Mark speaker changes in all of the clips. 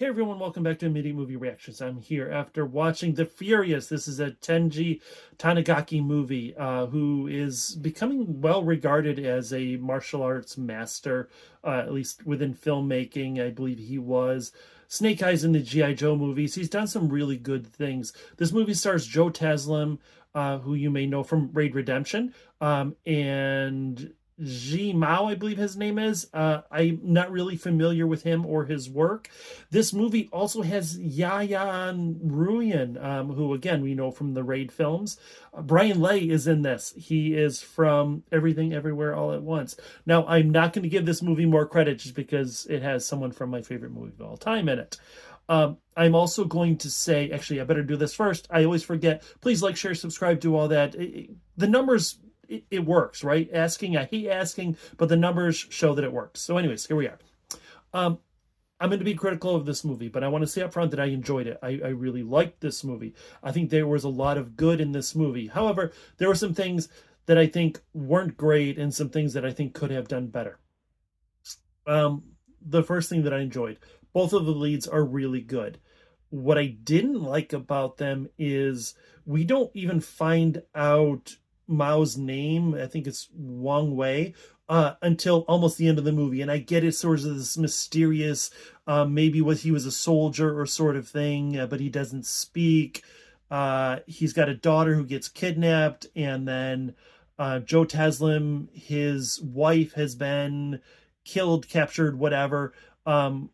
Speaker 1: everyone, welcome back to Immediate Movie Reactions. I'm here after watching The Furious. This is a Tenji Tanigaki movie, who is becoming well regarded as a martial arts master, at least within filmmaking. I believe he was Snake Eyes in the G.I. Joe movies. He's done some really good things. This movie stars Joe Taslim, who you may know from Raid Redemption, and Ji Mao, I believe his name is. I'm not really familiar with him or his work. This movie also has Yayan Ruyan, who, again, we know from the Raid films. Brian Lay is in this. He is from Everything Everywhere All at Once. Now, I'm not going to give this movie more credit just because it has someone from my favorite movie of all time in it. I'm also going to say, actually, I better do this first. I always forget. Please like, share, subscribe, do all that. The numbers... It works, right? I hate asking, but the numbers show that it works. So anyways, here we are. I'm going to be critical of this movie, but I want to say up front that I enjoyed it. I really liked this movie. I think there was a lot of good in this movie. However, there were some things that I think weren't great and some things that I think could have done better. The first thing that I enjoyed, both of the leads are really good. What I didn't like about them is we don't even find out Mao's name. I think it's Wang Wei, until almost the end of the movie. And I get it, sort of this mysterious, maybe he was a soldier or sort of thing, but he doesn't speak. He's got a daughter who gets kidnapped, and then Joe Taslim, his wife, has been killed, captured, whatever.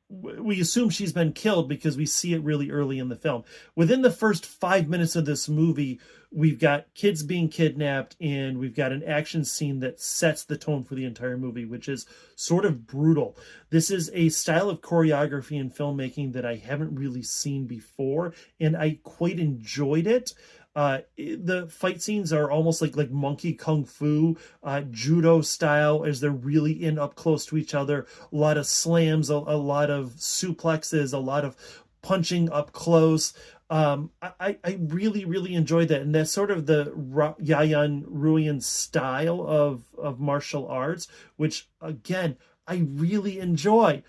Speaker 1: We assume she's been killed because we see it really early in the film. Within the first 5 minutes of this movie, we've got kids being kidnapped, and we've got an action scene that sets the tone for the entire movie, which is sort of brutal. This is a style of choreography and filmmaking that I haven't really seen before, and I quite enjoyed it. The fight scenes are almost like monkey kung fu, judo style, as they're really in up close to each other. A lot of slams, a lot of suplexes, a lot of punching up close. I really, really enjoyed that. And that's sort of the Yayan Ruyan style of martial arts, which, again, I really enjoy.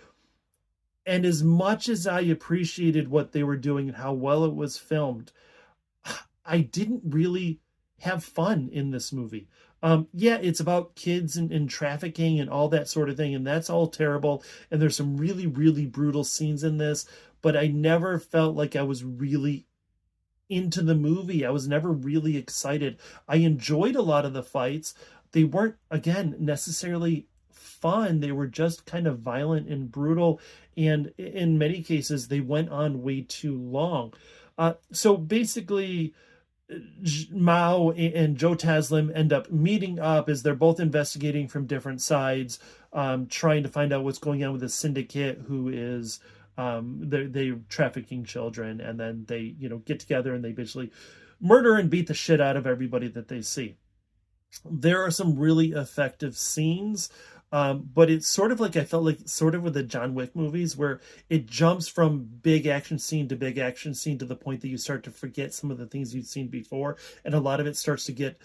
Speaker 1: And as much as I appreciated what they were doing and how well it was filmed, I didn't really have fun in this movie. Yeah, it's about kids and trafficking and all that sort of thing, and that's all terrible. And there's some really, really brutal scenes in this, but I never felt like I was really into the movie. I was never really excited. I enjoyed a lot of the fights. They weren't, again, necessarily fun. They were just kind of violent and brutal, and in many cases, they went on way too long. So basically, Mao and Joe Taslim end up meeting up as they're both investigating from different sides, trying to find out what's going on with the syndicate who is they trafficking children, and then they get together and they basically murder and beat the shit out of everybody that they see. There are some really effective scenes. But it's sort of like, I felt like sort of with the John Wick movies, where it jumps from big action scene to big action scene to the point that you start to forget some of the things you've seen before. And a lot of it starts to get,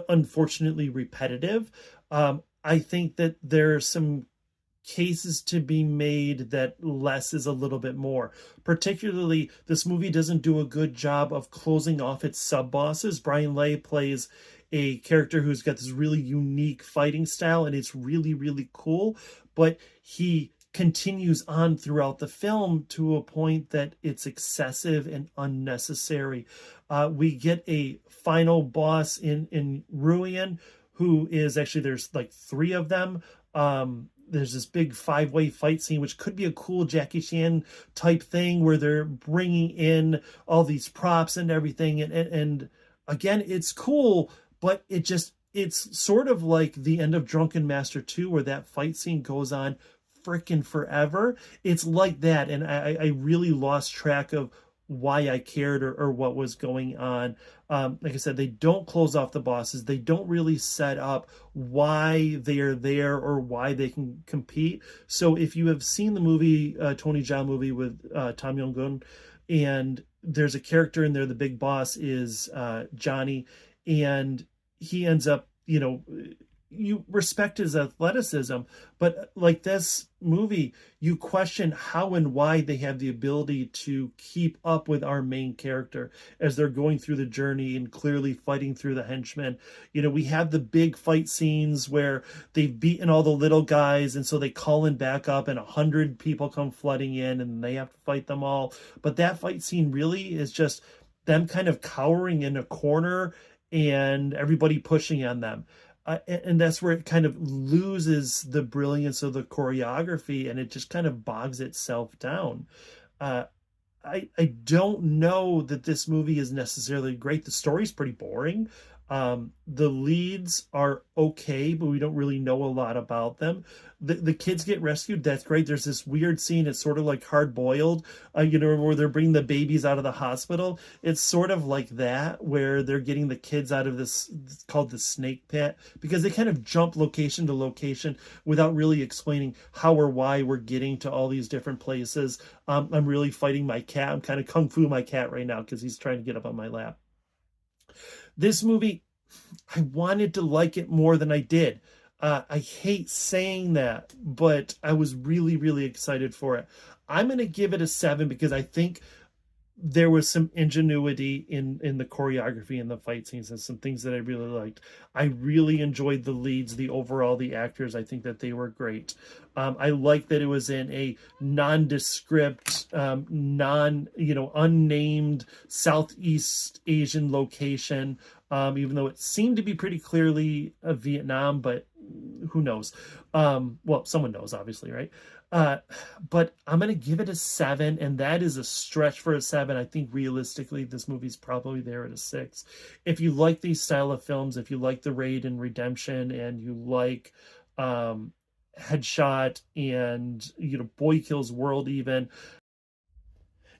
Speaker 1: unfortunately, repetitive. I think that there are some cases to be made that less is a little bit more. Particularly, this movie doesn't do a good job of closing off its sub-bosses. Brian Lay plays a character who's got this really unique fighting style, and it's really, really cool, but he continues on throughout the film to a point that it's excessive and unnecessary. We get a final boss in Ruyan, who is actually, there's like 3 of them. There's this big 5-way fight scene, which could be a cool Jackie Chan type thing, where they're bringing in all these props and everything. And again, it's cool, but it's sort of like the end of Drunken Master 2, where that fight scene goes on freaking forever. It's like that. And I really lost track of why I cared or what was going on. Like I said, they don't close off the bosses. They don't really set up why they're there or why they can compete. So if you have seen the movie, Tony Jaa movie with Tom Yong-gun, and there's a character in there, the big boss is Johnny, and he ends up, you respect his athleticism, but like this movie, you question how and why they have the ability to keep up with our main character as they're going through the journey and clearly fighting through the henchmen. You know, we have the big fight scenes where they've beaten all the little guys, and so they call in backup, and 100 people come flooding in, and they have to fight them all. But that fight scene really is just them kind of cowering in a corner and everybody pushing on them. And that's where it kind of loses the brilliance of the choreography, and it just kind of bogs itself down. Uh, I don't know that this movie is necessarily great. The story's pretty boring. The leads are okay, but we don't really know a lot about them. The kids get rescued. That's great. There's this weird scene. It's sort of like Hard Boiled, you know, where they're bringing the babies out of the hospital. It's sort of like that, where they're getting the kids out of this, it's called the snake pit, because they kind of jump location to location without really explaining how or why we're getting to all these different places. I'm really fighting my cat. I'm kind of kung fu my cat right now because he's trying to get up on my lap. This movie, I wanted to like it more than I did. I hate saying that, but I was really, really excited for it. I'm going to give it a 7 because I think there was some ingenuity in the choreography and the fight scenes and some things that I really liked. I really enjoyed the leads, the overall, the actors. I think that they were great. I like that it was in a nondescript, unnamed Southeast Asian location, even though it seemed to be pretty clearly Vietnam, but who knows? Well, someone knows, obviously, right? Uh, but I'm going to give it a 7, and that is a stretch for a 7. I think realistically, this movie's probably there at a 6. If you like these style of films, if you like The Raid and Redemption, and you like Headshot and, Boy Kills World even.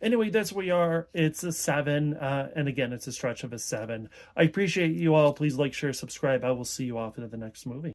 Speaker 1: Anyway, that's where we are. It's a 7, and again, it's a stretch of a 7. I appreciate you all. Please like, share, subscribe. I will see you off into the next movie.